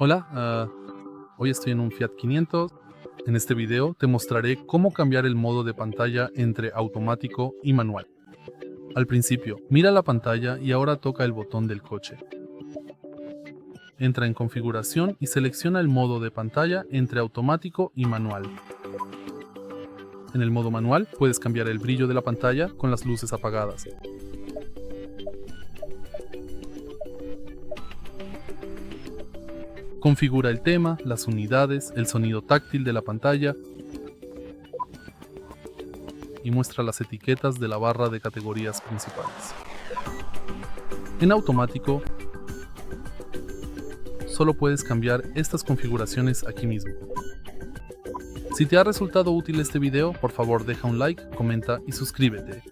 Hola, hoy estoy en un Fiat 500. En este video te mostraré cómo cambiar el modo de pantalla entre automático y manual. Al principio, mira la pantalla y ahora toca el botón del coche. Entra en configuración y selecciona el modo de pantalla entre automático y manual. En el modo manual puedes cambiar el brillo de la pantalla con las luces apagadas. Configura el tema, las unidades, el sonido táctil de la pantalla y muestra las etiquetas de la barra de categorías principales. En automático, solo puedes cambiar estas configuraciones aquí mismo. Si te ha resultado útil este video, por favor deja un like, comenta y suscríbete.